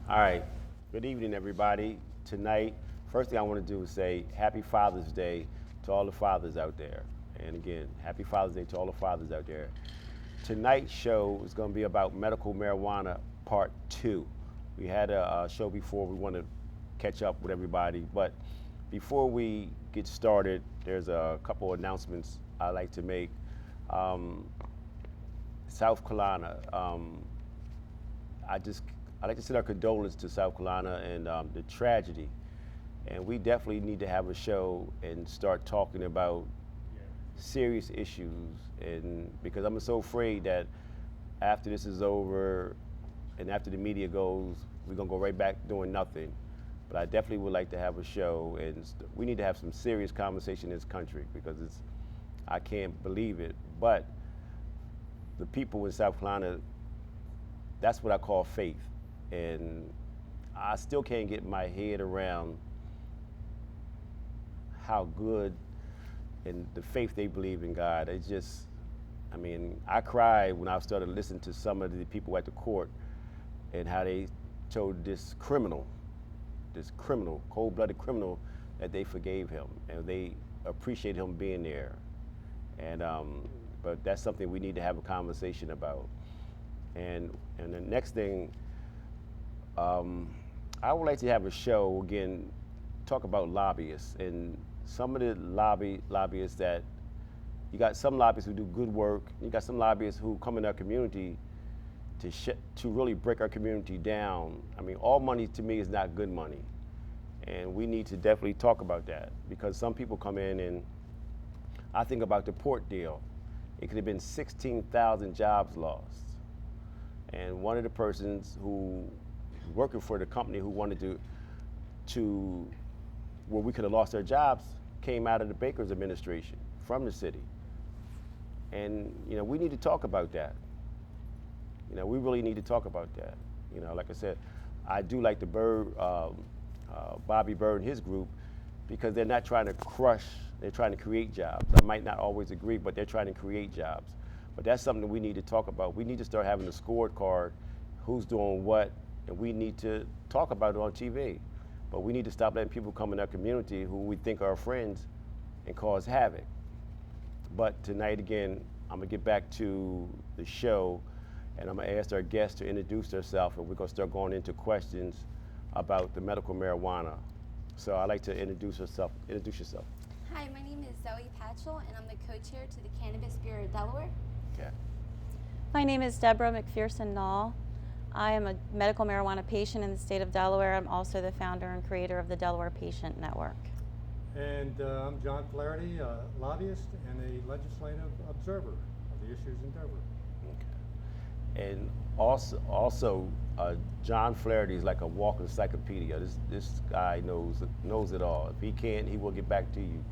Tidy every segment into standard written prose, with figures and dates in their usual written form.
All right. Good evening, everybody. Tonight, first thing I want to do is say Happy Father's Day to all the fathers out there. And again, Happy Father's Day to all the fathers out there. Tonight's show is going to be about medical marijuana part 2. We had a show before. We want to catch up with everybody. But before we get started, there's a couple of announcements I'd like to make. South Carolina, I'd like to send our condolences to South Carolina and the tragedy. And we definitely need to have a show and start talking about serious issues. And because I'm so afraid that after this is over and after the media goes, we're gonna go right back doing nothing. But I definitely would like to have a show, and we need to have some serious conversation in this country because I can't believe it. But the people in South Carolina, that's what I call faith. And I still can't get my head around how good and the faith they believe in God. It's just, I cried when I started listening to some of the people at the court and how they told this criminal, cold-blooded criminal, that they forgave him and they appreciate him being there. And but that's something we need to have a conversation about. And the next thing, I would like to have a show again, talk about lobbyists and some of the lobbyists that you got some lobbyists who do good work. You got some lobbyists who come in our community to really break our community down. All money to me is not good money, and we need to definitely talk about that because some people come in and I think about the port deal. It could have been 16,000 jobs lost. And one of the persons who was working for the company who wanted to where we could have lost our jobs came out of the Baker's administration from the city. And we need to talk about that. We really need to talk about that. Like I said, I do like the Bobby Bird and his group because they're not trying to crush, they're trying to create jobs. I might not always agree, but they're trying to create jobs. But that's something that we need to talk about. We need to start having a scorecard, who's doing what, and we need to talk about it on TV. But we need to stop letting people come in our community who we think are friends and cause havoc. But tonight, again, I'm gonna get back to the show, and I'm gonna ask our guests to introduce themselves, and we're gonna start going into questions about the medical marijuana. So I'd like to introduce yourself. Hi, my name is Zoe Patchell, and I'm the co-chair to the Cannabis Bureau of Delaware. Okay. My name is Deborah McPherson-Nall. I am a medical marijuana patient in the state of Delaware. I'm also the founder and creator of the Delaware Patient Network. And I'm John Flaherty, a lobbyist and a legislative observer of the issues in Delaware. Okay. And also, John Flaherty is like a walking encyclopedia. This guy knows it all. If he can't, he will get back to you.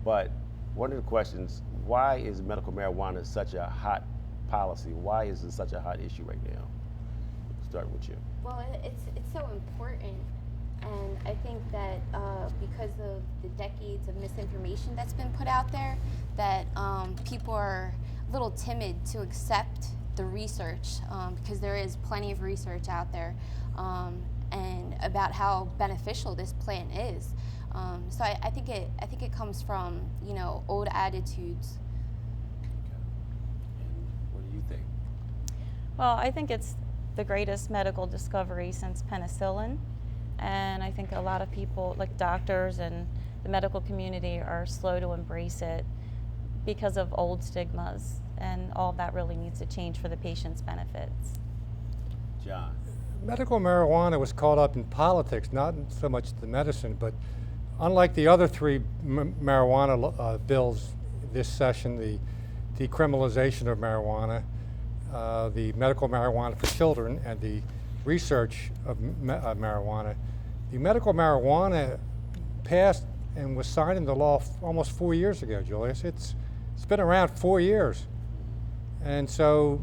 But one of the questions, why is medical marijuana such a hot policy? Why is it such a hot issue right now? Start with you. Well, it's so important, and I think that because of the decades of misinformation that's been put out there, that people are a little timid to accept the research because there is plenty of research out there and about how beneficial this plant is. So I think it comes from old attitudes. Okay. And what do you think? Well, I think it's the greatest medical discovery since penicillin, and I think a lot of people, like doctors and the medical community, are slow to embrace it because of old stigmas, and all of that really needs to change for the patient's benefits. John. Medical marijuana was caught up in politics, not so much the medicine, but unlike the other three marijuana bills this session, the decriminalization of marijuana, the medical marijuana for children, and the research of marijuana. The medical marijuana passed and was signed into law almost 4 years ago, Julius. It's been around 4 years. And so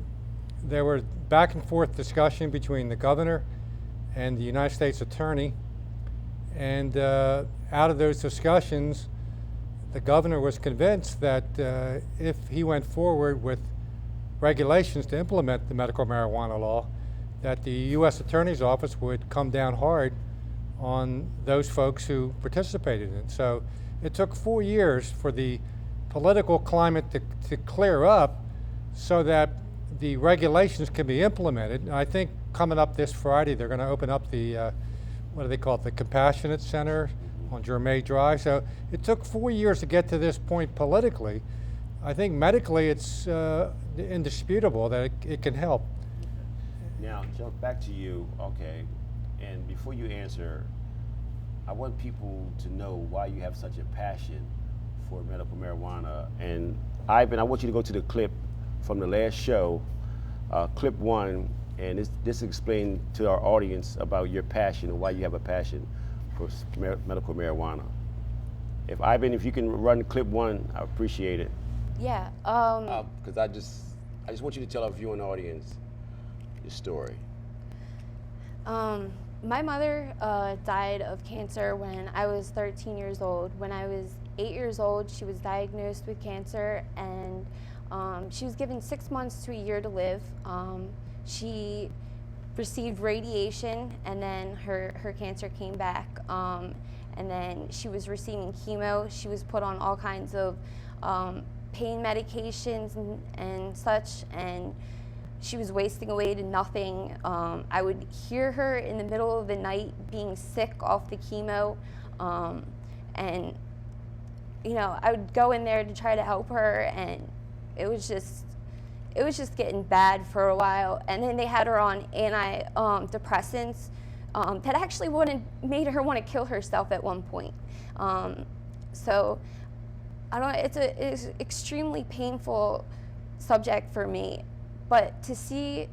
there were back and forth discussion between the governor and the United States attorney. And out of those discussions, the governor was convinced that if he went forward with regulations to implement the medical marijuana law, that the U.S. Attorney's Office would come down hard on those folks who participated in it. So it took 4 years for the political climate to clear up so that the regulations can be implemented. And I think coming up this Friday, they're going to open up the, what do they call it, the Compassionate Center on Germain Drive. So it took 4 years to get to this point politically. I think medically it's indisputable that it can help. Now, jump back to you, okay, and before you answer, I want people to know why you have such a passion for medical marijuana. And Ivan, I want you to go to the clip from the last show, clip 1, and this explain to our audience about your passion and why you have a passion for medical marijuana. If Ivan, if you can run clip 1, I appreciate it. Yeah. Because I just want you to tell our viewing audience your story. My mother died of cancer when I was 13 years old. When I was 8 years old, she was diagnosed with cancer, and she was given 6 months to a year to live. She received radiation, and then her cancer came back. And then she was receiving chemo. She was put on all kinds of pain medications and such, and she was wasting away to nothing. I would hear her in the middle of the night being sick off the chemo, and I would go in there to try to help her, and it was just getting bad for a while. And then they had her on antidepressants that actually made her want to kill herself at one point. So it's an extremely painful subject for me. But to see,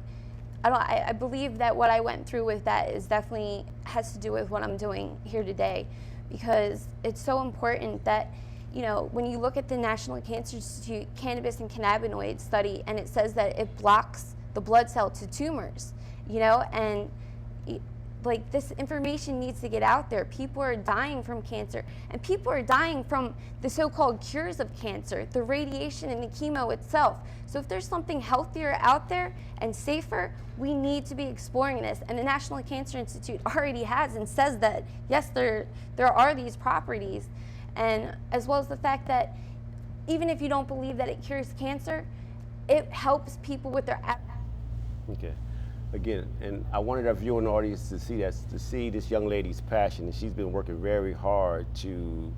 I believe that what I went through with that is definitely has to do with what I'm doing here today, because it's so important that, when you look at the National Cancer Institute cannabis and cannabinoid study, and it says that it blocks the blood cell to tumors, and like, this information needs to get out there. People are dying from cancer, and people are dying from the so-called cures of cancer, the radiation and the chemo itself. So if there's something healthier out there and safer, we need to be exploring this. And the National Cancer Institute already has and says that, yes, there are these properties, and as well as the fact that even if you don't believe that it cures cancer, it helps people with their... Okay. Again, and I wanted our viewing audience to see this young lady's passion, and she's been working very hard to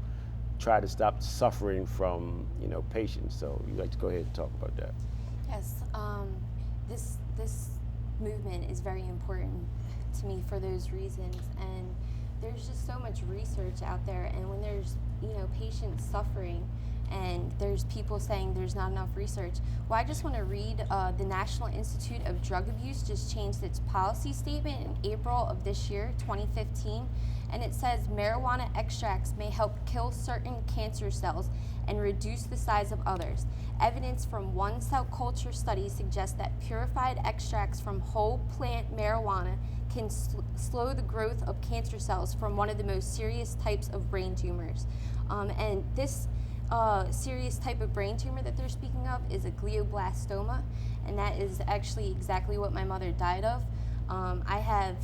try to stop suffering from, patients. So you'd like to go ahead and talk about that? Yes, this movement is very important to me for those reasons, and there's just so much research out there, and when there's patients suffering, and there's people saying there's not enough research. Well, I just want to read the National Institute of Drug Abuse just changed its policy statement in April of this year, 2015, and it says marijuana extracts may help kill certain cancer cells and reduce the size of others. Evidence from one cell culture study suggests that purified extracts from whole plant marijuana can slow the growth of cancer cells from one of the most serious types of brain tumors. And this serious type of brain tumor that they're speaking of is a glioblastoma, and that is actually exactly what my mother died of. I've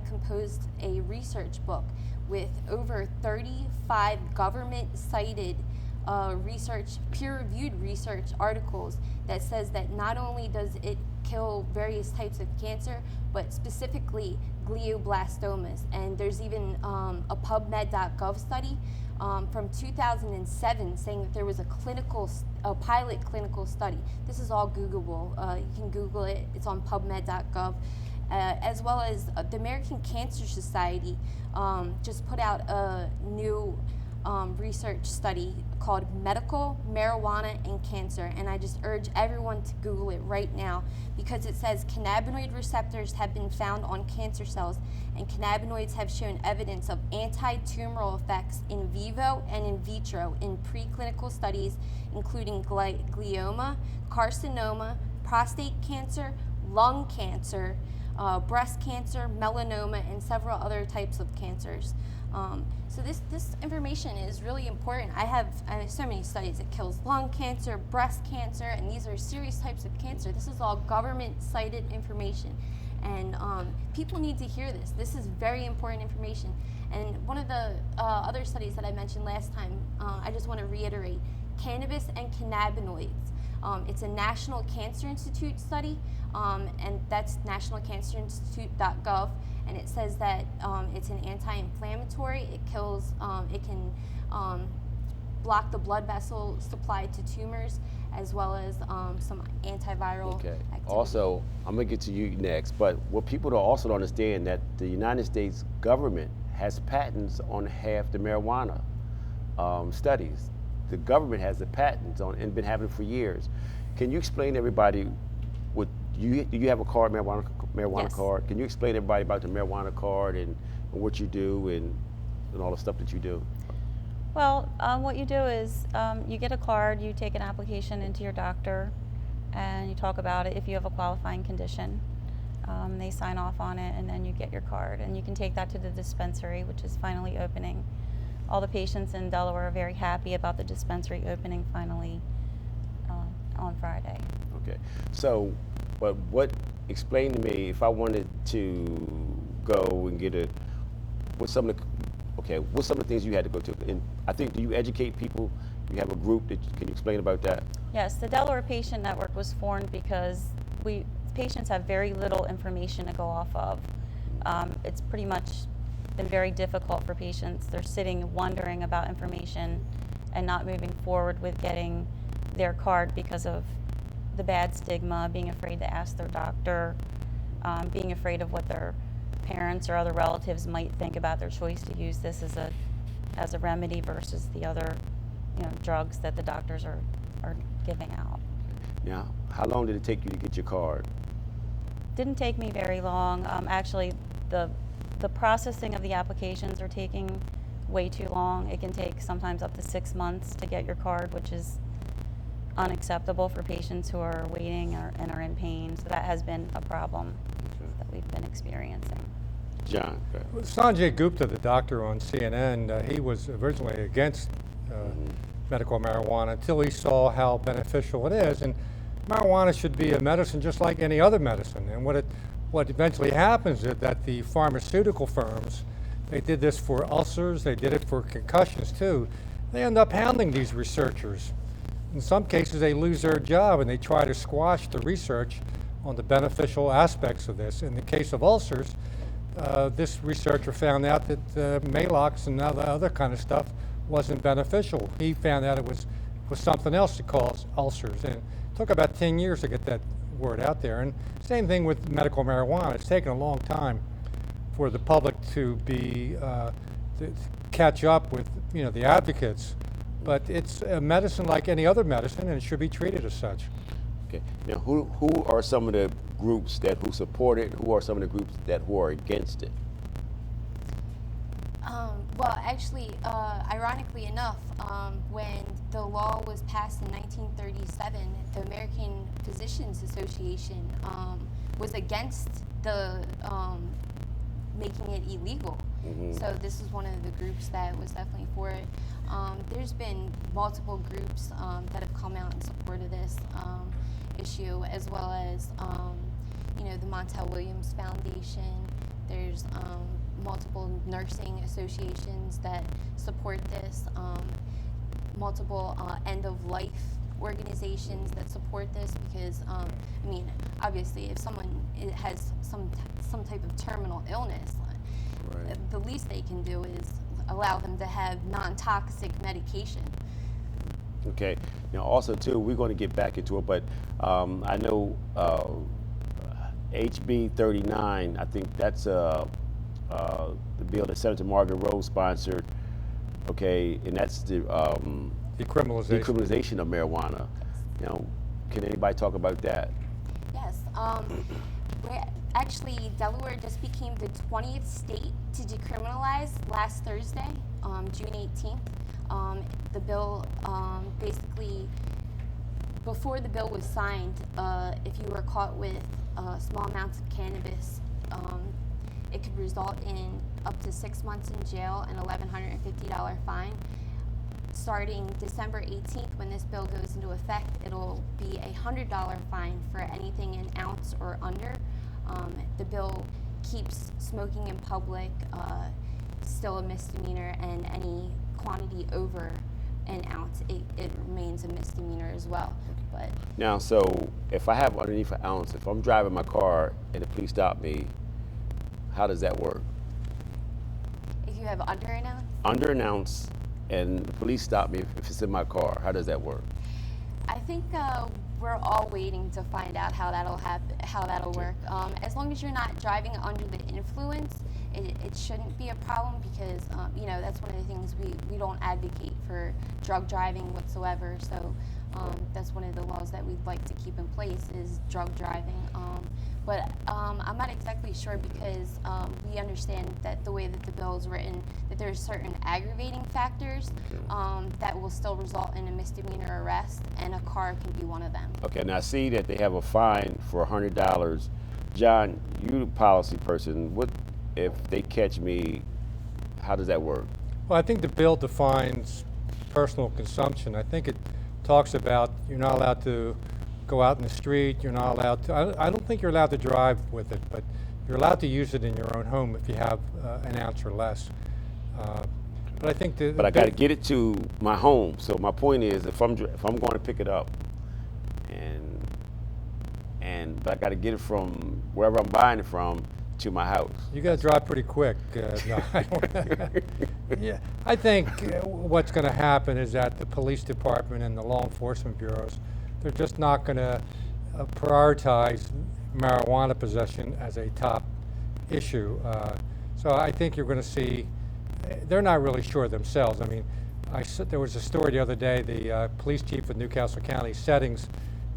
composed a research book with over 35 government-cited peer-reviewed research articles that says that not only does it kill various types of cancer, but specifically glioblastomas. And there's even a PubMed.gov study from 2007 saying that there was a pilot clinical study. This is all Googleable. You can Google it. It's on PubMed.gov. As well as the American Cancer Society just put out a new research study called Medical Marijuana and Cancer, and I just urge everyone to Google it right now, because it says cannabinoid receptors have been found on cancer cells, and cannabinoids have shown evidence of anti-tumoral effects in vivo and in vitro in preclinical studies, including glioma, carcinoma, prostate cancer, lung cancer, breast cancer, melanoma, and several other types of cancers. So this information is really important. I have so many studies. It kills lung cancer, breast cancer, and these are serious types of cancer. This is all government-cited information, and people need to hear this. This is very important information. And one of the other studies that I mentioned last time, I just want to reiterate, cannabis and cannabinoids. It's a National Cancer Institute study, and that's nationalcancerinstitute.gov, and it says that it's an anti-inflammatory. It kills, it can block the blood vessel supply to tumors, as well as some antiviral Okay. activity. Also, I'm gonna get to you next, but what people also don't understand that the United States government has patents on half the marijuana studies. The government has the patents on and been having it for years. Can you explain to everybody what do you have a card, marijuana Yes. card? Can you explain to everybody about the marijuana card and what you do and all the stuff that you do? Well, what you do is you get a card, you take an application into your doctor, and you talk about it if you have a qualifying condition. They sign off on it, and then you get your card. And you can take that to the dispensary, which is finally opening. All the patients in Delaware are very happy about the dispensary opening finally on Friday. Okay. So, but explain to me if I wanted to go and get what's some of the things you had to go to? And I think, do you educate people? You have a group can you explain about that? Yes, the Delaware Patient Network was formed because patients have very little information to go off of. It's pretty much been very difficult for patients. They're sitting wondering about information and not moving forward with getting their card because of the bad stigma, being afraid to ask their doctor, being afraid of what their parents or other relatives might think about their choice to use this as a remedy versus the other drugs that the doctors are giving out. Now, how long did it take you to get your card? Didn't take me very long. Actually, the processing of the applications are taking way too long. It can take sometimes up to 6 months to get your card, which is unacceptable for patients who are waiting and are in pain. So that has been a problem that we've been experiencing. John. Sanjay Gupta, the doctor on CNN, he was originally against medical marijuana until he saw how beneficial it is. And marijuana should be a medicine just like any other medicine. And what eventually happens is that the pharmaceutical firms, they did this for ulcers, they did it for concussions too. They end up hounding these researchers. In some cases, they lose their job and they try to squash the research on the beneficial aspects of this. In the case of ulcers, this researcher found out that Maalox and other kind of stuff wasn't beneficial. He found out it was something else that caused ulcers. And it took about 10 years to get that word out there. And same thing with medical marijuana. It's taken a long time for the public to catch up with the advocates. But it's a medicine like any other medicine, and it should be treated as such. Okay. Now, who are some of the groups who support it? Who are some of the groups who are against it? Well, actually, ironically enough, when the law was passed in 1937, the American Physicians Association was against the making it illegal. So this is one of the groups that was definitely for it. There's been multiple groups that have come out in support of this issue, as well as the Montel Williams Foundation. There's multiple nursing associations that support this, multiple end-of-life organizations that support this, because obviously if someone has some type of terminal illness, right, the least they can do is allow them to have non-toxic medication. Okay. Now, also too, we're going to get back into it, but I know HB 39. I think that's the bill that Senator Margaret Rose sponsored. Okay, and that's the decriminalization of marijuana. Can anybody talk about that? Yes. Actually, Delaware just became the 20th state to decriminalize last Thursday, June 18th. The bill basically, before the bill was signed, if you were caught with small amounts of cannabis it could result in up to 6 months in jail and $1,150 fine. Starting December 18th, when this bill goes into effect, it'll be a $100 fine for anything an ounce or under. The bill keeps smoking in public still a misdemeanor, and any quantity over an ounce, it remains a misdemeanor as well. But Now, so if I have underneath an ounce, if I'm driving my car and the police stop me, how does that work? if you have under an ounce, Under an ounce, and the police stop me if it's in my car, how does that work? I think we're all waiting to find out how that'll happen, how that'll work. As long as you're not driving under the influence, it shouldn't be a problem, because that's one of the things we don't advocate for drug driving whatsoever. So that's one of the laws that we'd like to keep in place is drug driving. But I'm not exactly sure, because we understand that the way that the bill is written, that there's certain aggravating factors that will still result in a misdemeanor arrest, and a car can be one of them. Okay, now I see that they have a fine for $100. John, you the policy person, what if they catch me, how does that work? Well, I think the bill defines personal consumption. I think it talks about you're not allowed to go out in the street, you're not allowed to, I don't think you're allowed to drive with it, but you're allowed to use it in your own home if you have an ounce or less. But I think But I got to get it to my home. So my point is, if I'm going to pick it up, but I got to get it from wherever I'm buying it from to my house. You got to drive pretty quick. No, yeah, I think what's going to happen is that the police department and the law enforcement bureaus, they're just not going to prioritize marijuana possession as a top issue. So I think you're going to see, they're not really sure themselves. I mean, there was a story the other day, the police chief of Newcastle County Settings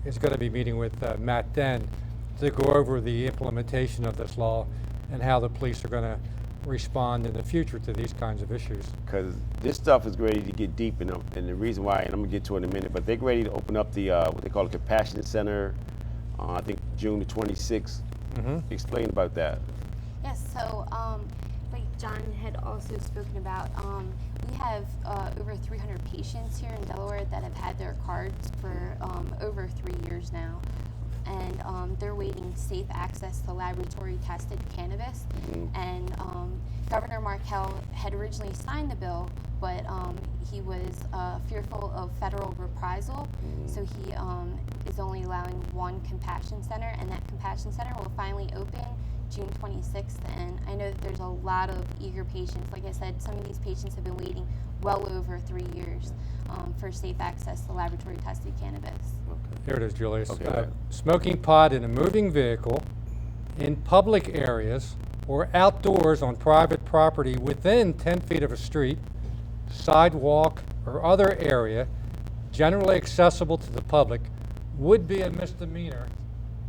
is going to be meeting with Matt Dent to go over the implementation of this law and how the police are going to respond in the future to these kinds of issues. Because this stuff is ready to get deep in them, and the reason why, and I'm gonna get to it in a minute, but they're ready to open up the what they call a compassionate center. I think June the 26th. Explain about that. Yes, so like John had also spoken about, we have over 300 patients here in Delaware that have had their cards for over 3 years now. And they're waiting safe access to laboratory tested cannabis. And Governor Markell had originally signed the bill, but he was fearful of federal reprisal. So he is only allowing one compassion center, and that compassion center will finally open June 26th. And I know that there's a lot of eager patients. Like I said, some of these patients have been waiting well over 3 years for safe access to laboratory tested cannabis. Here it is, Julius. Okay. Smoking pot in a moving vehicle, in public areas, or outdoors on private property within 10 feet of a street, sidewalk, or other area generally accessible to the public would be a misdemeanor,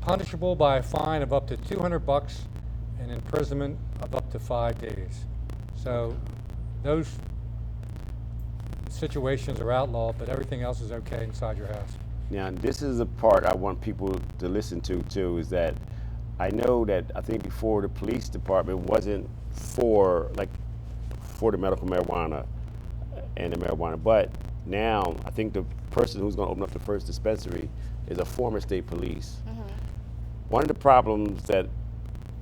punishable by a fine of up to $200 and imprisonment of up to 5 days. So those situations are outlawed, but everything else is okay inside your house. Now, this is the part I want people to listen to too, is that I know that I think before the police department wasn't for the medical marijuana and the marijuana, but now I think the person who's going to open up the first dispensary is a former state police. One of the problems that,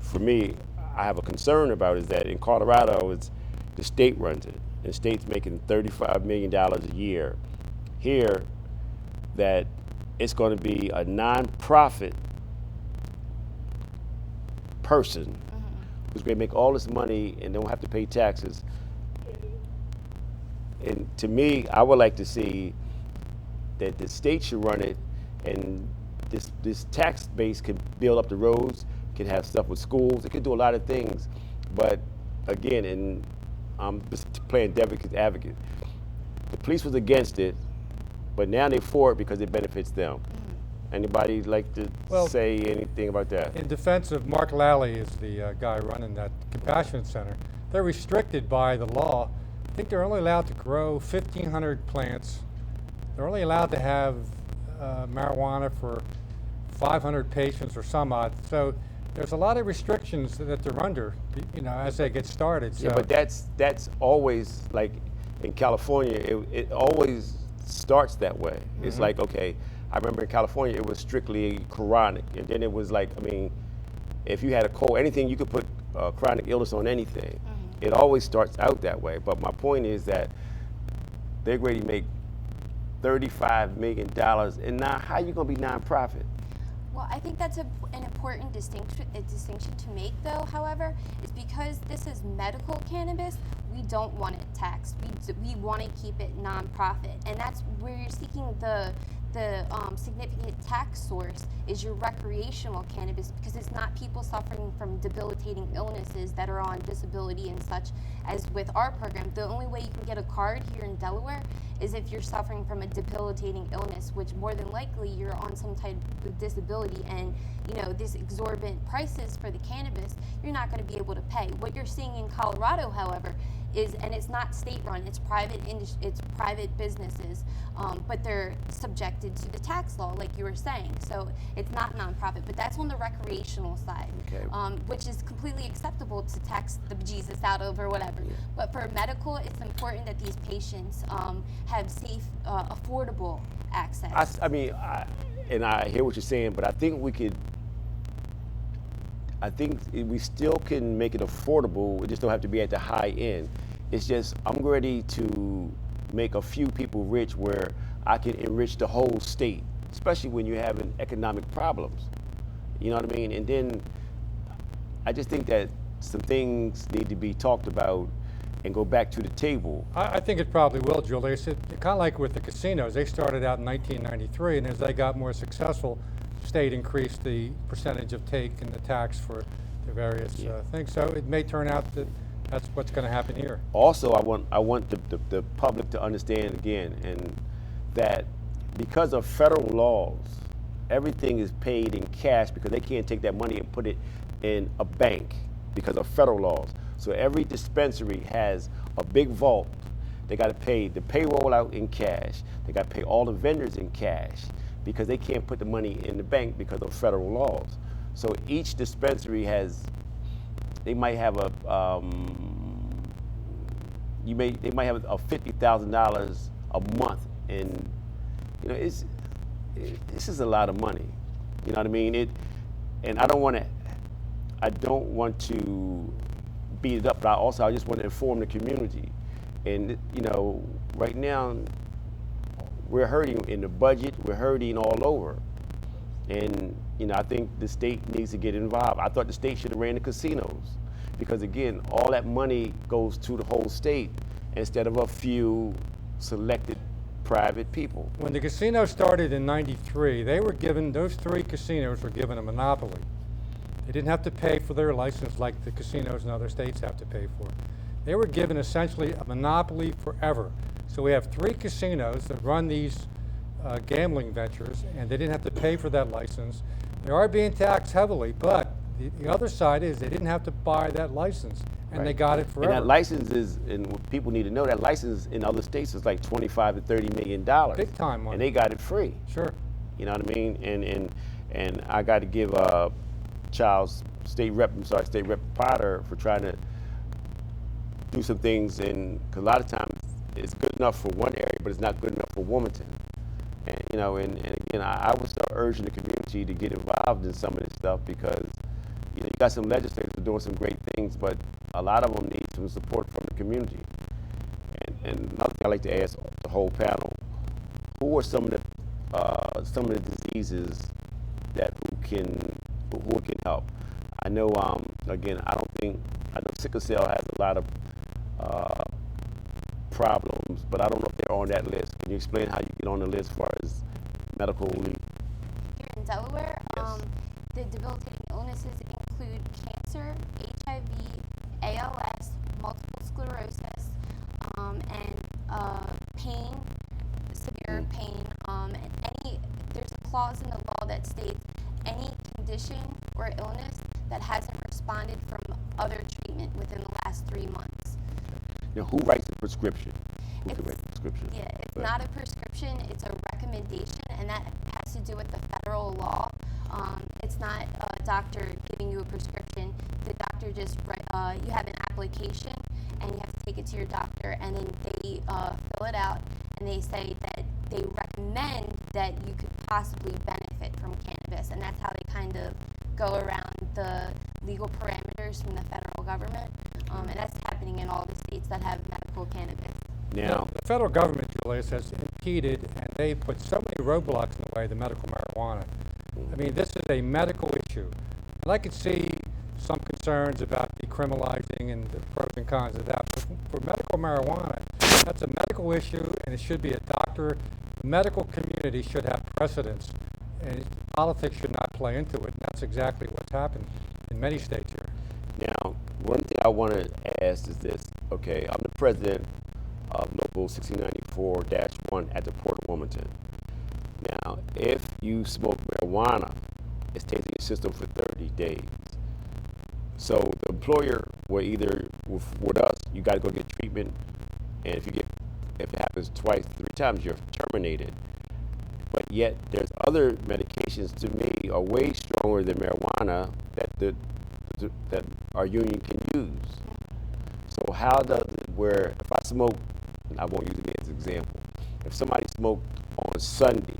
for me, I have a concern about is that in Colorado, it's the state runs it, and the state's making $35 million a year. Here, that it's going to be a non-profit person who's going to make all this money and don't have to pay taxes. And to me, I would like to see that the state should run it, and this tax base can build up the roads, can have stuff with schools, it can do a lot of things. But again, and I'm just playing advocate, the police was against it, but now they're for it because it benefits them. Anybody like to say anything about that? In defense of Mark Lally is the guy running that compassionate center. They're restricted by the law. I think they're only allowed to grow 1,500 plants. They're only allowed to have marijuana for 500 patients or some odd. So there's a lot of restrictions that they're under, as they get started. Yeah, So but that's always like in California. It always starts that way. It's like, okay, I remember in California it was strictly chronic, and then it was like, I mean, if you had a cold, anything you could put chronic illness on anything. It always starts out that way. But my point is that they're going to make $35 million, and now how you going to be nonprofit? Well, I think that's an important distinction to make, though, however, is because this is medical cannabis, we don't want it taxed. We want to keep it nonprofit. And that's where you're seeking the significant tax source is your recreational cannabis, because it's not people suffering from debilitating illnesses that are on disability and such as with our program. The only way you can get a card here in Delaware is if you're suffering from a debilitating illness, which more than likely you're on some type of disability, and these exorbitant prices for the cannabis, you're not going to be able to pay. What you're seeing in Colorado, however, is, and it's not state run, it's private businesses, but they're subjected to the tax law, like you were saying. So it's not nonprofit, but that's on the recreational side, which is completely acceptable to tax the bejesus out of or whatever. But for medical, it's important that these patients have safe, affordable access. I mean, I hear what you're saying, but I think we still can make it affordable. We just don't have to be at the high end. It's just I'm ready to make a few people rich where I can enrich the whole state, especially when you're having economic problems. You know what I mean? And then I just think that some things need to be talked about and go back to the table. I think it probably will, Julius. It kind of like with the casinos. They started out in 1993, and as they got more successful, the state increased the percentage of take and the tax for the various things. So it may turn out that that's what's going to happen here. Also, I want the public to understand again, and that because of federal laws, everything is paid in cash because they can't take that money and put it in a bank because of federal laws. So every dispensary has a big vault. They got to pay the payroll out in cash. They got to pay all the vendors in cash because they can't put the money in the bank because of federal laws. So each dispensary they might have a $50,000 a month, and this is a lot of money. You know what I mean? And I don't want to beat it up, but I just want to inform the community. And right now we're hurting in the budget. We're hurting all over, and I think the state needs to get involved. I thought the state should have ran the casinos, because again, all that money goes to the whole state instead of a few selected private people. When the casino started in '93, those three casinos were given a monopoly. They didn't have to pay for their license like the casinos in other states have to pay for. They were given essentially a monopoly forever. So we have three casinos that run these gambling ventures, and they didn't have to pay for that license. They are being taxed heavily, but the other side is they didn't have to buy that license, and they got it forever. And that license and what people need to know, that license in other states is like $25 to $30 million. Big time money. And they got it free. Sure. You know what I mean? And I got to give State Rep Potter for trying to do some things, because a lot of times it's good enough for one area, but it's not good enough for Wilmington. And and again, I would start urging the community to get involved in some of this stuff, because you got some legislators who are doing some great things, but a lot of them need some support from the community. And another thing I'd like to ask the whole panel: who are some of the diseases that who can help? I know again, I know sickle cell has a lot of problems, but I don't know if they're on that list. Can you explain how you get on the list as far as medical relief? Here in Delaware, Yes. the debilitating illnesses include cancer, HIV, ALS, multiple sclerosis, and pain, severe pain. There's a clause in the law that states any condition or illness that hasn't responded from other treatment within the last 3 months. Now, who writes the prescription? Who can It's- write the prescription? Yeah, it's not a prescription, it's a recommendation, and that has to do with the federal law It's not a doctor giving you a prescription. The doctor just you have an application, and you have to take it to your doctor, and then they fill it out, and they say that they recommend that you could possibly benefit from cannabis, and that's how they kind of go around the legal parameters from the federal government, and that's happening in all the states that have medical cannabis. Now, The federal government, Julius, has impeded, and they put so many roadblocks in the way of the medical marijuana. I mean, this is a medical issue. And I could see some concerns about decriminalizing and the pros and cons of that, but for medical marijuana, that's a medical issue, and it should be a doctor. The medical community should have precedence, and politics should not play into it. And that's exactly what's happened in many states here. now, one thing I want to ask is this. Okay, I'm the president of Local 1694-1 at the Port of Wilmington. Now, if you smoke marijuana, it stays in your system for 30 days. So the employer will either, with us, you got to go get treatment, and if it happens twice, 3 times, you're terminated. But yet, there's other medications to me are way stronger than marijuana that our union can use. So how does it, where if I smoke, I won't use it as an example, if somebody smoked on Sunday,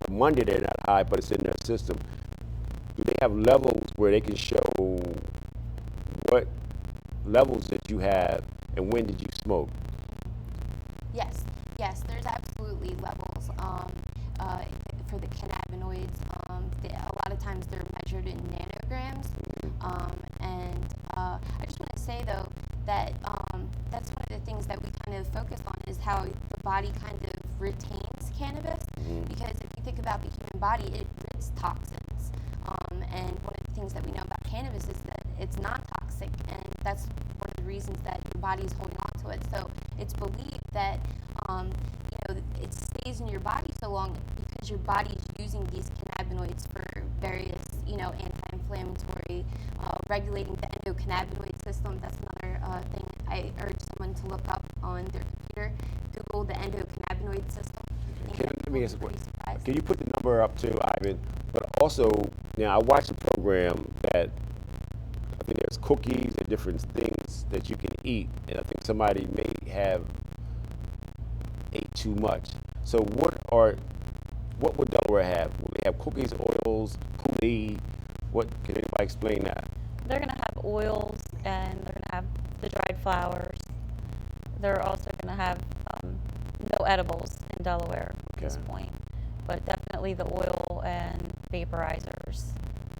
on Monday they're not high, but it's in their system, do they have levels where they can show what levels that you have and when did you smoke? Yes, there's absolutely levels for the cannabinoids. A lot of times they're measured in nanograms, and I just want to say though that that's one of the things that we kind of focus on is how the body kind of retains cannabis, because if you think about the human body, it retains toxins, and one of the things that we know about cannabis is that it's non-toxic, and that's one of the reasons that your body is holding on to it. So it's believed that it stays in your body so long because your body is using these cannabinoids for various, anti-inflammatory, regulating the endocannabinoid system. That's another thing I urge someone to look up on their computer. Google the endocannabinoid system. Let me ask a question. Can you put the number up too, Ivan? But also, now I watched a program that I think there's cookies and different things that you can eat, and I think somebody may have ate too much. So what would Delaware have? Will they have cookies, oils, Kool-Aid? What can anybody explain that? They're going to have oils, and they're going to have the dried flowers. They're also going to have no edibles in Delaware at this point, but definitely the oil and vaporizers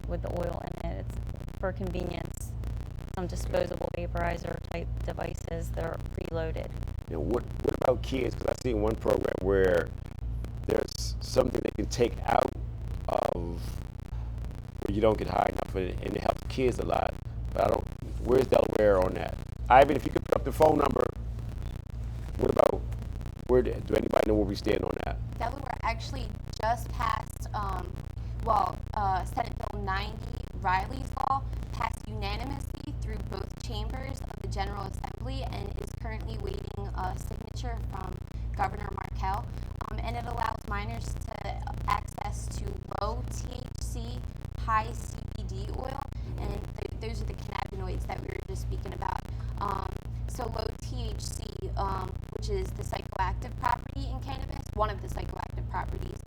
with the oil in it. It's for convenience. Some disposable vaporizer type devices that are preloaded. Now, what about kids? Because I've seen one program where there's something they can take out of where you don't get high enough, and it helps kids a lot. But where's Delaware on that? Ivan, if you could put up the phone number, what about, do anybody know where we stand on that? Delaware actually just passed, Senate Bill 90, Riley's Law, passed unanimously through both chambers of the General Assembly and is currently waiting a signature from Governor Markell. And it allows minors to access to low THC, high CBD oil, and those are the cannabinoids that we were just speaking about. So low THC, which is the psychoactive property in cannabis, one of the psychoactive properties,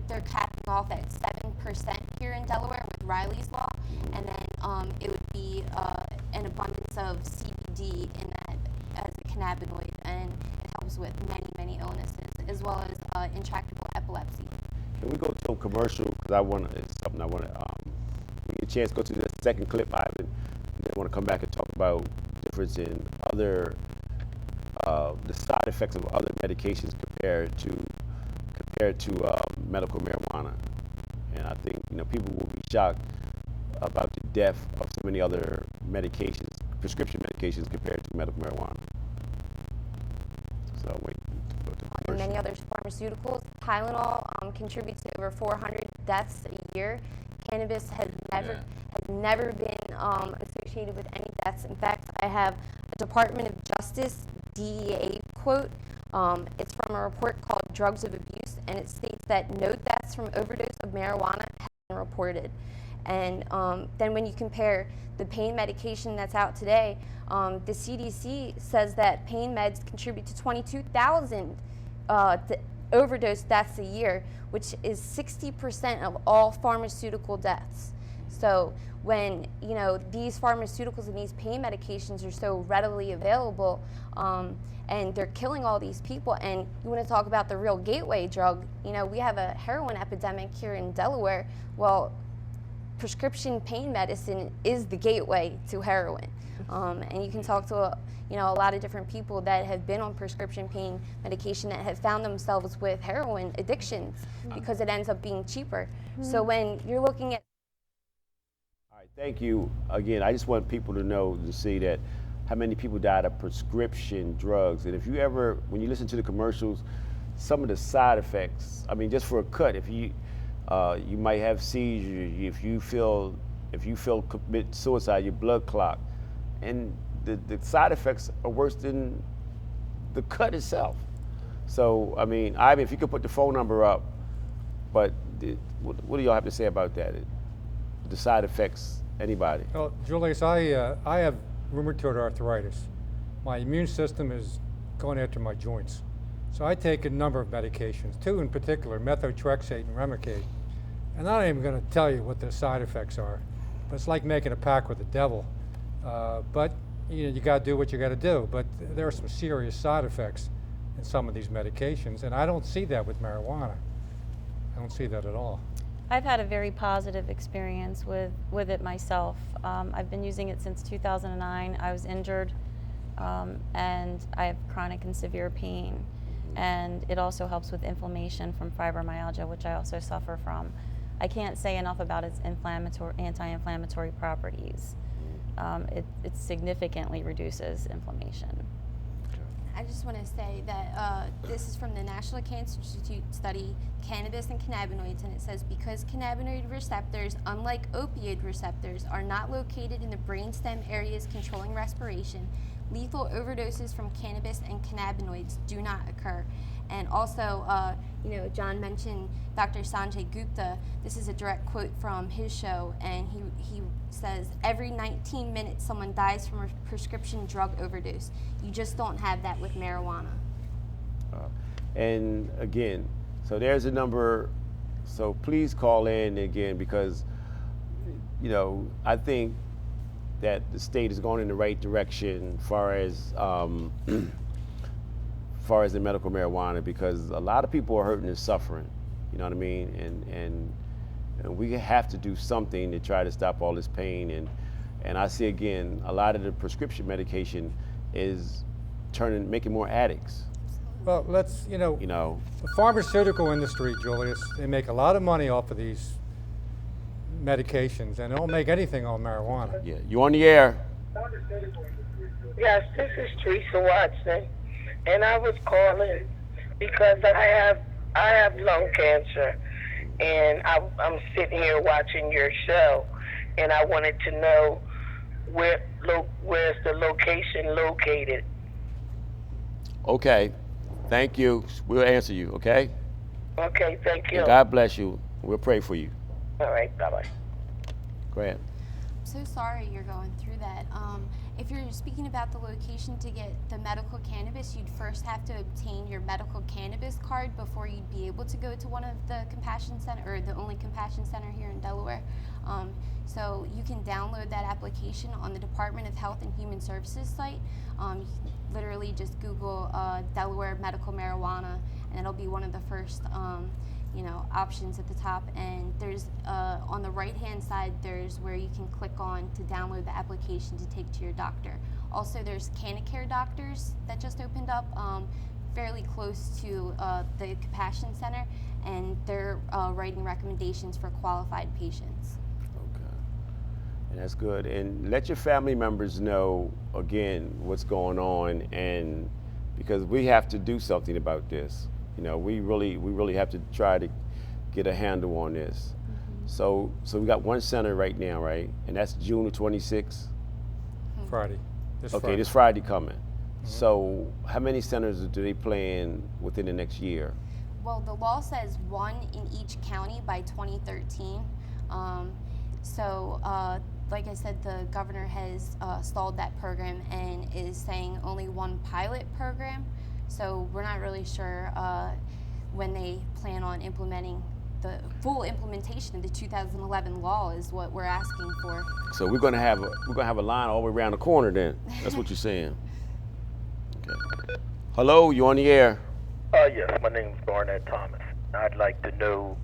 they're capping off at 7% here in Delaware with Riley's Law, and then it would be an abundance of CBD in that as a cannabinoid, and it helps with many illnesses, as well as intractable epilepsy. Can we go to a commercial? Because it's something I want to, we get a chance to go to the second clip, Ivan, and then I want to come back and talk about difference in other, the side effects of other medications compared to medical marijuana. And I think, people will be shocked about the depth of so many other medications, prescription medications compared to medical marijuana. So wait. And many other pharmaceuticals, Tylenol contributes to over 400 deaths a year. Cannabis has never been associated with any deaths. In fact, I have a Department of Justice DEA quote It's from a report called Drugs of Abuse, and it states that no deaths from overdose of marijuana have been reported. And then when you compare the pain medication that's out today, the CDC says that pain meds contribute to 22,000 overdose deaths a year, which is 60% of all pharmaceutical deaths. So when these pharmaceuticals and these pain medications are so readily available, and they're killing all these people, and you want to talk about the real gateway drug, we have a heroin epidemic here in Delaware. Well, prescription pain medicine is the gateway to heroin. And you can talk to a lot of different people that have been on prescription pain medication that have found themselves with heroin addictions because it ends up being cheaper. So when you're looking at... All right, thank you. Again, I just want people to see that how many people died of prescription drugs. And if you ever, when you listen to the commercials, some of the side effects, I mean, just for a cut, if you might have seizures, if you feel commit suicide, your blood clot, and the side effects are worse than the cut itself. So, I mean, Ivan, if you could put the phone number up, but what do y'all have to say about that? The side effects, anybody? Well, Julius, I have rheumatoid arthritis. My immune system is going after my joints. So I take a number of medications, two in particular, methotrexate and Remicade. And I'm not even going to tell you what the side effects are, but it's like making a pact with the devil. But you got to do what you got to do. But there are some serious side effects in some of these medications, and I don't see that with marijuana. I don't see that at all. I've had a very positive experience with it myself. I've been using it since 2009. I was injured, and I have chronic and severe pain. And it also helps with inflammation from fibromyalgia, which I also suffer from. I can't say enough about its anti-inflammatory properties. It significantly reduces inflammation. I just want to say that this is from the National Cancer Institute study, Cannabis and Cannabinoids, and it says because cannabinoid receptors, unlike opioid receptors, are not located in the brainstem areas controlling respiration, lethal overdoses from cannabis and cannabinoids do not occur. And also, John mentioned Dr. Sanjay Gupta. This is a direct quote from his show, and he says, every 19 minutes someone dies from a prescription drug overdose. You just don't have that with marijuana. And again, so there's a number, so please call in again, because, I think that the state is going in the right direction as far as the medical marijuana, because a lot of people are hurting and suffering, you know what I mean? And we have to do something to try to stop all this pain. And I see, again, a lot of the prescription medication is making more addicts. Well, the pharmaceutical industry, Julius, they make a lot of money off of these medications, and they don't make anything on marijuana. Yeah, you on the air? Yes, this is Teresa Watson, and I was calling because I have lung cancer, and I'm sitting here watching your show, and I wanted to know where's the location located. Okay, thank you. We'll answer you, okay? Okay, thank you. And God bless you. We'll pray for you. All right, bye-bye. Go ahead. I'm so sorry you're going through that. If you're speaking about the location to get the medical cannabis, you'd first have to obtain your medical cannabis card before you'd be able to go to one of the compassion center, or the only compassion center here in Delaware. So you can download that application on the Department of Health and Human Services site. You can literally just Google Delaware medical marijuana, and it'll be one of the first options at the top. And there's on the right hand side, there's where you can click on to download the application to take to your doctor. Also, there's Canacare doctors that just opened up fairly close to the Compassion Center, and they're writing recommendations for qualified patients. Okay, and that's good. And let your family members know, again, what's going on, and because we have to do something about this. We really have to try to get a handle on this. Mm-hmm. So we got one center right now, right? And that's June the 26th? Friday. This Friday coming. So how many centers do they plan within the next year? Well, the law says one in each county by 2013. Like I said, the governor has stalled that program and is saying only one pilot program. So we're not really sure when they plan on implementing the full implementation of the 2011 law is what we're asking for. So we're gonna have a line all the way around the corner then. That's what you're saying. Okay. Hello, you on the air? Yes, my name is Barnett Thomas. I'd like to know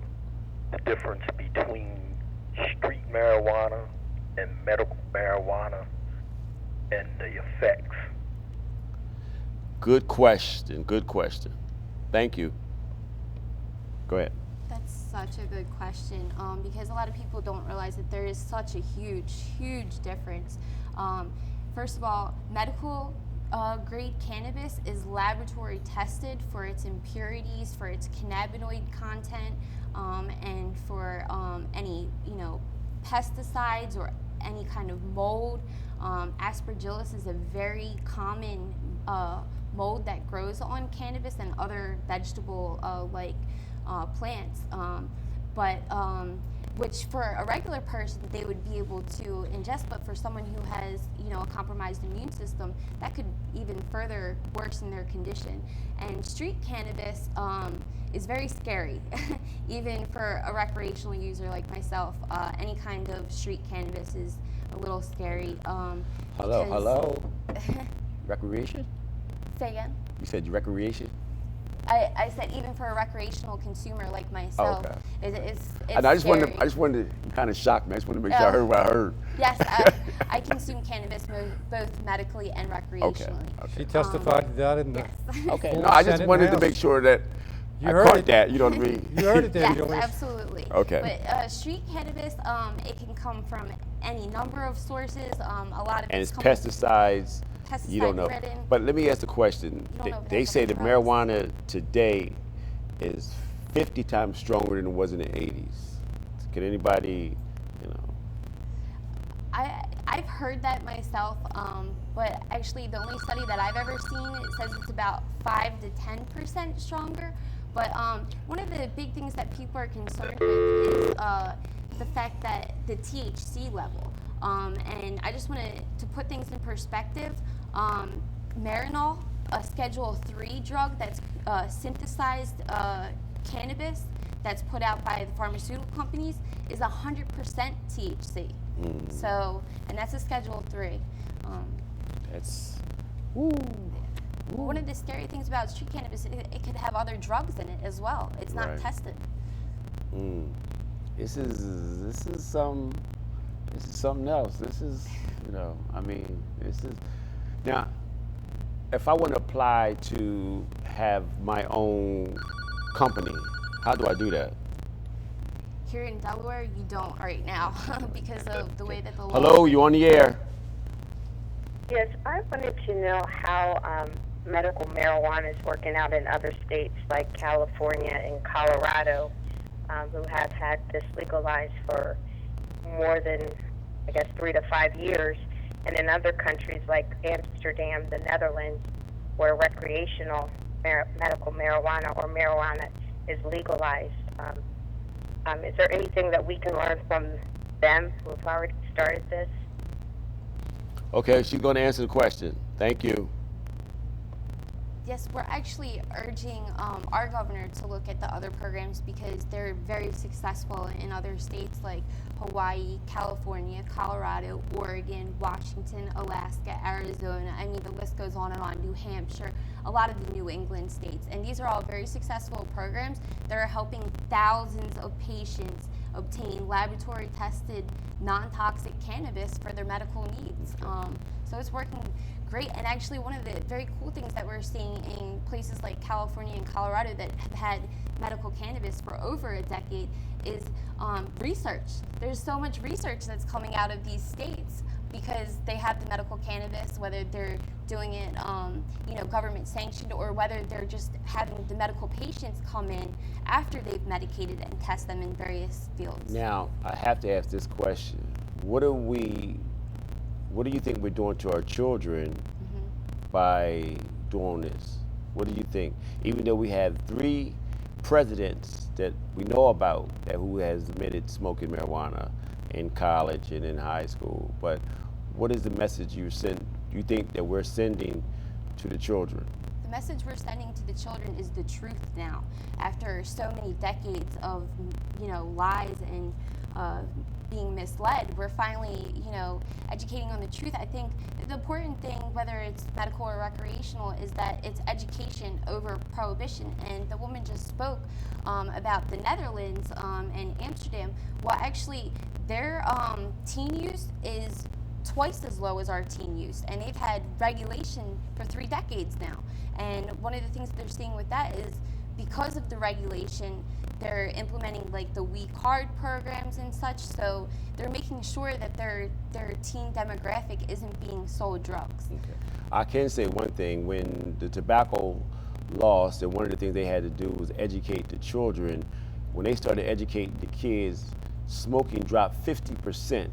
the difference between street marijuana and medical marijuana and the effects. Good question. Good question. Thank you. Go ahead. That's such a good question because a lot of people don't realize that there is such a huge difference. First of all, medical grade cannabis is laboratory tested for its impurities, for its cannabinoid content, and for any pesticides or any kind of mold. Aspergillus is a very common mold that grows on cannabis and other vegetable like plants, which for a regular person they would be able to ingest, but for someone who has a compromised immune system, that could even further worsen their condition. And street cannabis is very scary, even for a recreational user like myself. Any kind of street cannabis is a little scary. Hello. Recreation? Say again? You said recreation? I said even for a recreational consumer like myself, Okay. it's And I just scary. wanted to, you kind of shocked me. I just wanted to make sure I heard what I heard. Yes, I consume cannabis both medically and recreationally. She testified to that in the Yes. Okay. full No, I just Senate wanted to House. make sure that You I heard caught it. that. You know what I mean? You heard it, Yes, David. absolutely. Okay. But street cannabis, it can come from any number of sources. A lot of And it's it's coming- pesticides. You don't know. pesticide-ridden. But let me ask the question. You don't know if it They has say any that drugs. marijuana today is 50 times stronger than it was in the 80s. Can anybody, I've heard that myself, but actually the only study that I've ever seen, it says it's about 5 to 10% stronger. But one of the big things that people are concerned with is the fact that the THC level. And I just wanted to put things in perspective. Marinol, a Schedule 3 drug that's synthesized cannabis that's put out by the pharmaceutical companies, is 100% THC. So, and that's a Schedule 3. that's, One of the scary things about street cannabis, it could have other drugs in it as well. It's not Right. tested. this is something else. This is, this is, now, if I want to apply to have my own company, how do I do that? Here in Delaware, you don't right now because of the way that the law. Hello, you on the air? Yes, I wanted to know how medical marijuana is working out in other states like California and Colorado, who have had this legalized for more than, 3 to 5 years, and in other countries like Amsterdam, the Netherlands, where recreational medical marijuana or marijuana is legalized. Is there anything that we can learn from them who have already started this? Okay, she's going to answer the question. Thank you. Yes, we're actually urging our governor to look at the other programs because they're very successful in other states like Hawaii, California, Colorado, Oregon, Washington, Alaska, Arizona. I mean, the list goes on and on, New Hampshire, a lot of the New England states. And these are all very successful programs that are helping thousands of patients obtain laboratory tested non-toxic cannabis for their medical needs. So it's working great. And actually one of the very cool things that we're seeing in places like California and Colorado that have had medical cannabis for over a decade is research. There's so much research that's coming out of these states because they have the medical cannabis, whether they're doing it government sanctioned or whether they're just having the medical patients come in after they've medicated and test them in various fields. Now, I have to ask this question. What do you think we're doing to our children by doing this? What do you think? Even though we have 3 presidents that we know about that who has admitted smoking marijuana in college and in high school, but what is the message you think that we're sending to the children? The message we're sending to the children is the truth now. After so many decades of, lies and being misled, we're finally, educating on the truth. I think the important thing, whether it's medical or recreational, is that it's education over prohibition. And the woman just spoke about the Netherlands and Amsterdam. Well, actually, their teen use is twice as low as our teen use, and they've had regulation for 3 decades now. And one of the things that they're seeing with that is because of the regulation, they're implementing like the We Card programs and such, so they're making sure that their teen demographic isn't being sold drugs. Okay. I can say one thing, when the tobacco lost, and one of the things they had to do was educate the children. When they started educating the kids, smoking dropped 50%.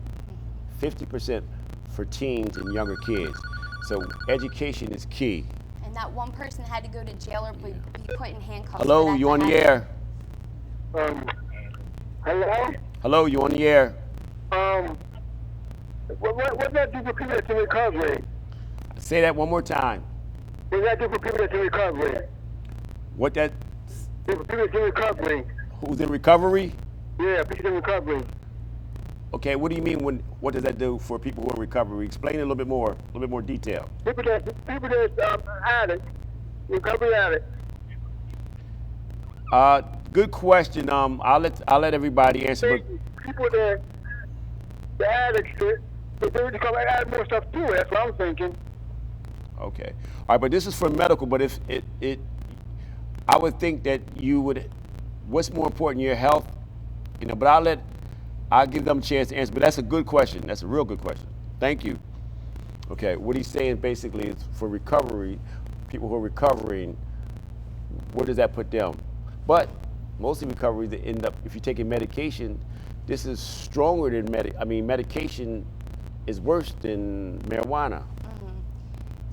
50% for teens and younger kids. So education is key. And that one person had to go to jail or be put in handcuffs. Hello, you on the air? Hello? Hello, you on the air? What that do for people that's in recovery? Say that one more time. What that do for people that's in recovery? What that, For people that's in recovery. who's in recovery? Yeah, people in recovery. Okay, what do you mean what does that do for people who are in recovery? Explain it a little bit more detail. People that's addicts, recovery addicts. Good question. I'll let everybody answer, but People that the addicts, they really come and add more stuff to it. That's what I'm thinking. okay. All right, but this is for medical, but if I would think that you would, what's more important, your health, but I'll give them a chance to answer, but that's a good question. That's a real good question. Thank you. Okay, what he's saying basically is for recovery, people who are recovering, where does that put them? But mostly recovery, they end up, if you're taking medication, this is stronger than medication is worse than marijuana.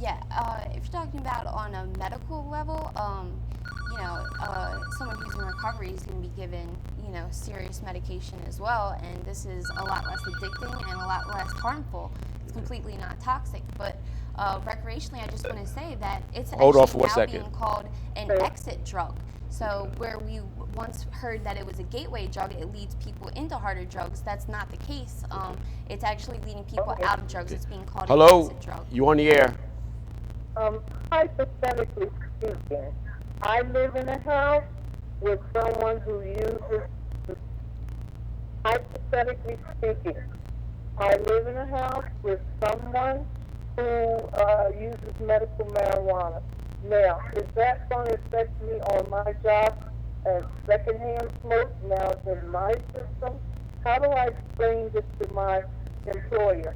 Yeah, if you're talking about on a medical level, someone who's in recovery is going to be given, serious medication as well, and this is a lot less addicting and a lot less harmful. It's completely not toxic, but recreationally, I just want to say that it's Hold on actually for a now second. being called an exit drug. So where we once heard that it was a gateway drug, it leads people into harder drugs. That's not the case. It's actually leading people out of drugs. It's being called an Hello, exit drug. you on the air? Hypothetically speaking, I live in a house with someone who uses. Hypothetically speaking, I live in a house with someone who uses medical marijuana. Now, is that going to affect me on my job as secondhand smoke? Now it's in my system. How do I explain this to my employer?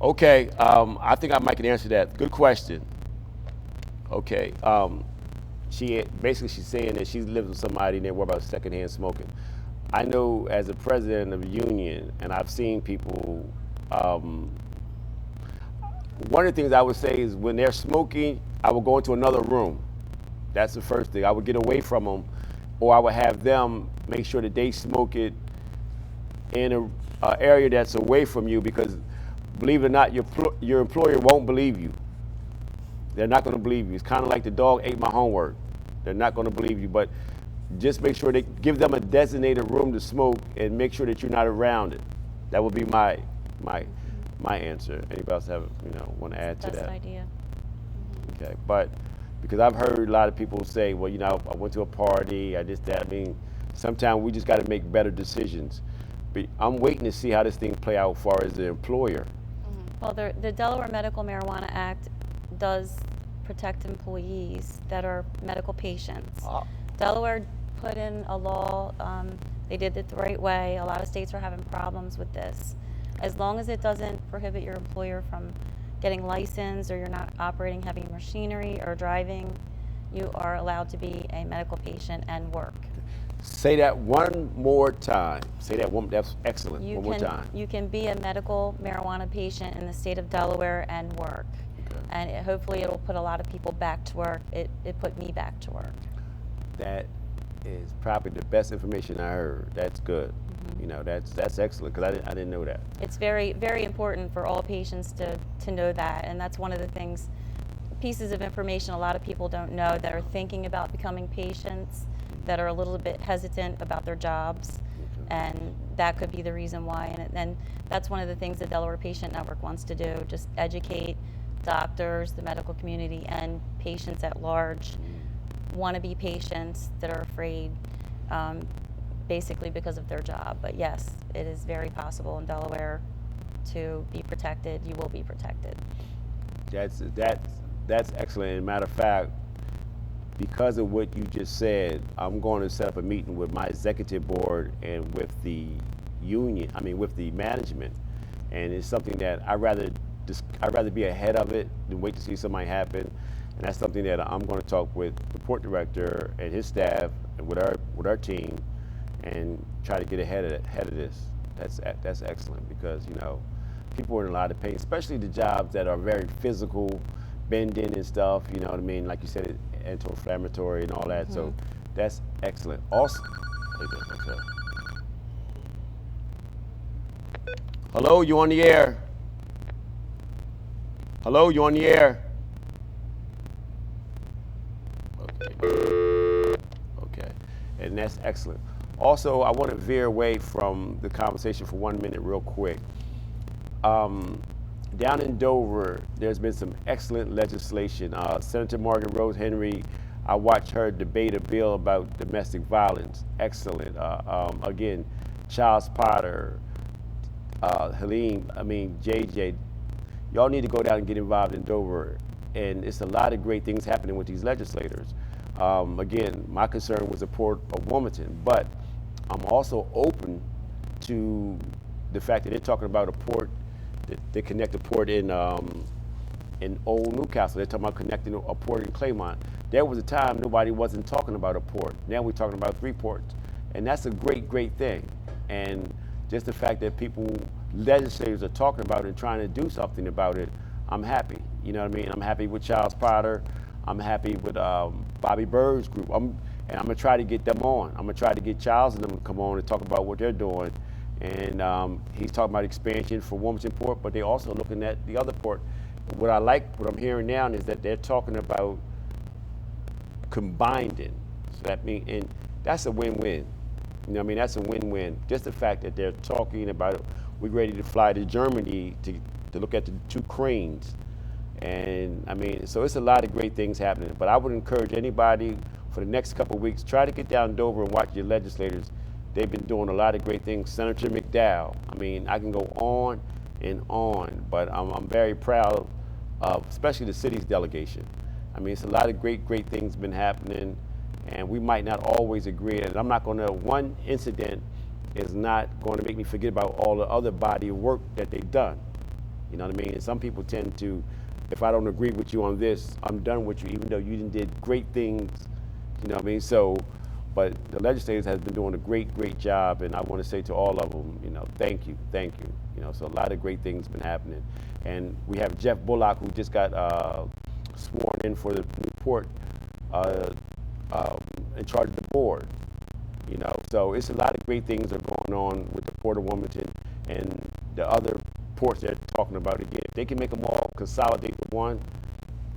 Okay, I think I might can answer that. Good question. Okay, she's saying that she lives with somebody and they worry about secondhand smoking. I know as a president of a union, and I've seen people, one of the things I would say is when they're smoking, I would go into another room. That's the first thing. I would get away from them, or I would have them make sure that they smoke it in an area that's away from you, because believe it or not, your employer won't believe you. They're not going to believe you. It's kind of like the dog ate my homework. They're not going to believe you, but just make sure they give them a designated room to smoke and make sure that you're not around it. That would be my answer. Anybody else want to add to that? Best idea. Okay, but because I've heard a lot of people say, well, I went to a party, I did that. I mean, sometimes we just got to make better decisions. But I'm waiting to see how this thing play out as far as the employer. Well, the Delaware Medical Marijuana Act does protect employees that are medical patients. Delaware put in a law, they did it the right way. A lot of states are having problems with this. As long as it doesn't prohibit your employer from getting licensed, or you're not operating heavy machinery or driving, you are allowed to be a medical patient and work. Say that one more time. That's excellent. One more time. You can be a medical marijuana patient in the state of Delaware and work. And hopefully it'll put a lot of people back to work. It put me back to work. That is probably the best information I heard. That's good. You know, that's excellent, because I didn't know that. It's very, very important for all patients to know that, and that's one of the things, pieces of information a lot of people don't know that are thinking about becoming patients, that are a little bit hesitant about their jobs, and that could be the reason why. And that's one of the things the Delaware Patient Network wants to do, just educate doctors, the medical community, and patients at large. Want-to-be patients that are afraid, basically because of their job. But yes, it is very possible in Delaware to be protected. You will be protected. That's excellent. And matter of fact, because of what you just said, I'm going to set up a meeting with my executive board and with the union. I mean, with the management, and it's something that I'd rather be ahead of it than wait to see something happen. And that's something that I'm going to talk with the port director and his staff and with our team, and try to get ahead of this. That's excellent, because you know, people are in a lot of pain, especially the jobs that are very physical, bending and stuff. You know what I mean? Like you said, anti-inflammatory and all that. So that's excellent. Also, okay. Hello, you on the air? Hello, you on the air? Okay, and that's excellent. Also, I want to veer away from the conversation for 1 minute real quick. Down in Dover, there's been some excellent legislation. Senator Margaret Rose Henry, I watched her debate a bill about domestic violence. Excellent. Again, Charles Potter, JJ, y'all need to go down and get involved in Dover. And it's a lot of great things happening with these legislators. Again, my concern was the port of Wilmington, but I'm also open to the fact that they're talking about a port, that they connect a port in Old Newcastle. They're talking about connecting a port in Claymont. There was a time nobody wasn't talking about a port. Now we're talking about 3 ports. And that's a great, great thing. And just the fact that legislators are talking about it and trying to do something about it, I'm happy. You know what I mean? I'm happy with Charles Potter. I'm happy with Bobby Bird's group. And I'm gonna try to get them on. I'm gonna try to get Charles and them to come on and talk about what they're doing. And he's talking about expansion for Wilmington Port, but they're also looking at the other port. What I'm hearing now is that they're talking about combining. So that means, and that's a win-win. You know what I mean? That's a win-win. Just the fact that they're talking about, we're ready to fly to Germany to look at the 2 cranes. And I mean, so it's a lot of great things happening. But I would encourage anybody for the next couple of weeks, try to get down Dover and watch your legislators. They've been doing a lot of great things. Senator McDowell, I mean, I can go on and on, but I'm very proud of especially the city's delegation. I mean, it's a lot of great, great things been happening, and we might not always agree. And I'm not gonna, one incident is not going to make me forget about all the other body of work that they've done. You know what I mean? And some people tend to, if I don't agree with you on this, I'm done with you, even though you did great things. You know what I mean? So, but the legislators has been doing a great, great job, and I want to say to all of them, you know, thank you. You know, so a lot of great things been happening. And we have Jeff Bullock, who just got sworn in for the Newport in charge of the board. You know, so it's a lot of great things that are going on with the Port of Wilmington and the other ports they're talking about. Again, if they can make them all consolidate to one,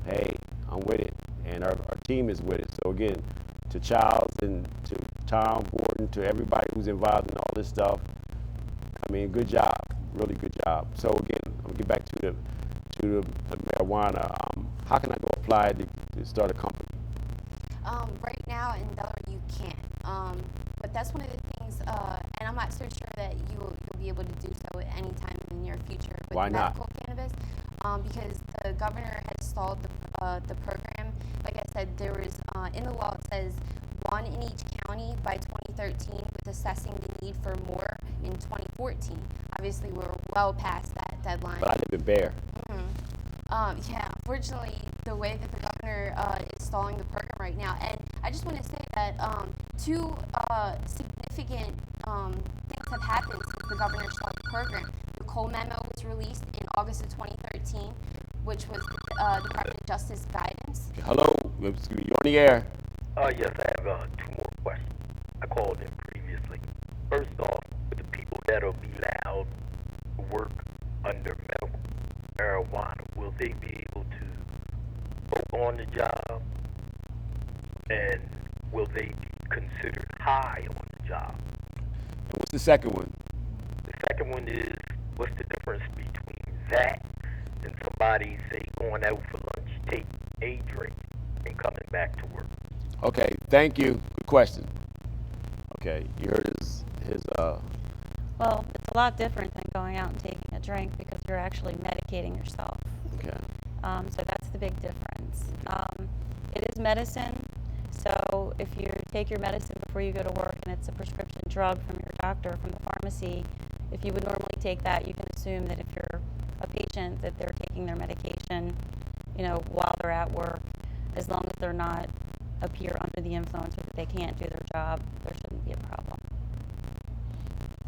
hey, I'm with it, and our team is with it. So again, to Charles and to Tom Gordon, to everybody who's involved in all this stuff, I mean, good job, really good job. So again, I'm gonna get back to the marijuana. How can I go apply to start a company? Right now in Delaware you can't, but that's one of the things, and I'm not so sure that you'll be able to do so at any time in the near future with Why not? medical cannabis, because the governor has stalled the program. Like I said, there was in the law it says 1 in each county by 2013, with assessing the need for more in 2014. Obviously, we're well past that deadline. But I live in Bear. Yeah, unfortunately, the way that the governor is stalling the program right now, and I just want to say that 2 significant things have happened since the governor stalled the program. The Cole memo was released in August of 2013. which was Department of Justice guidance. Hello, you're on the air. Yes, I have two more questions. I called in previously. First off, with the people that will be allowed to work under medical marijuana, will they be able to smoke on the job? And will they be considered high on the job? And what's the second one? The second one is, what's the difference between that and somebody, say, going out for lunch, take a drink, and coming back to work? Okay, thank you. Good question. Okay, you heard his Well, it's a lot different than going out and taking a drink because you're actually medicating yourself. okay. So that's the big difference. It is medicine, so if you take your medicine before you go to work and it's a prescription drug from your doctor, from the pharmacy, if you would normally take that, you can assume that if you're a patient that they're taking their medication, while they're at work, as long as they're not appear under the influence or that they can't do their job, there shouldn't be a problem.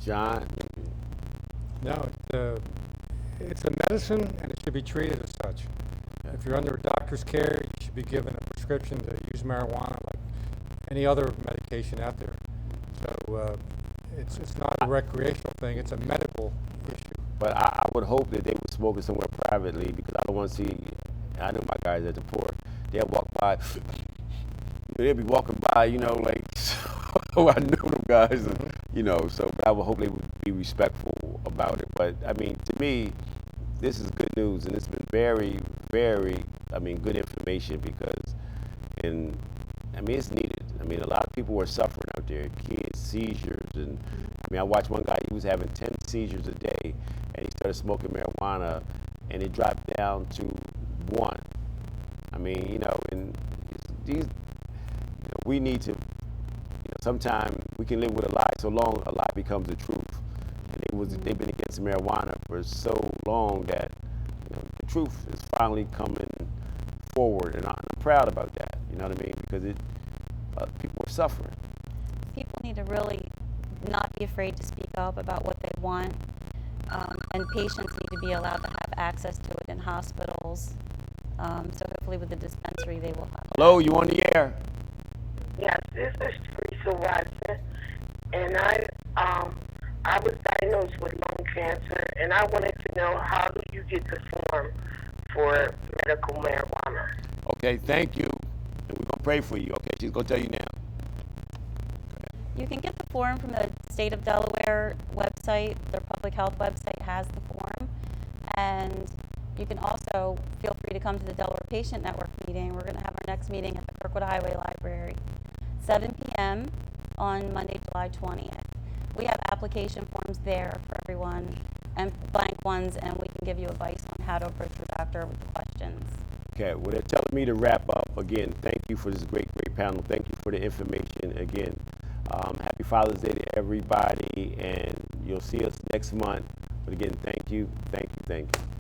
John? No, it's a medicine and it should be treated as such. If you're under a doctor's care, you should be given a prescription to use marijuana like any other medication out there. So it's not a recreational thing, it's a medical issue. But I would hope that they would smoke it somewhere privately because I don't want to see, I know my guys at the port, they'll walk by, they'll be walking by, like, so I know them guys, so but I would hope they would be respectful about it. But, I mean, to me, this is good news, and it's been very, very, good information because, it's needed. A lot of people are suffering out there, kids, seizures, and, I watched one guy, he was having 10 seizures a day, and he started smoking marijuana, and it dropped down to 1. And these, we need to, sometimes we can live with a lie so long a lie becomes the truth. And they've been against marijuana for so long that the truth is finally coming forward, and I'm proud about that. You know what I mean? Because people are suffering. People need to really not be afraid to speak up about what they want, and patients need to be allowed to have access to it in hospitals. So hopefully with the dispensary they will have. Hello, you on the air? Yes, this is Teresa Watson, and I was diagnosed with lung cancer, and I wanted to know, how do you get the form for medical marijuana? Okay, thank you. And we're going to pray for you. Okay, she's going to tell you now. You can get the form from the State of Delaware website. Their public health website has the form. And you can also feel free to come to the Delaware Patient Network meeting. We're going to have our next meeting at the Kirkwood Highway Library, 7 p.m. on Monday, July 20th. We have application forms there for everyone, and blank ones, and we can give you advice on how to approach your doctor with the questions. Okay, well, they're telling me to wrap up. Again, thank you for this great panel. Thank you for the information. Again, happy Father's Day to everybody, and you'll see us next month. But again, thank you, thank you, thank you.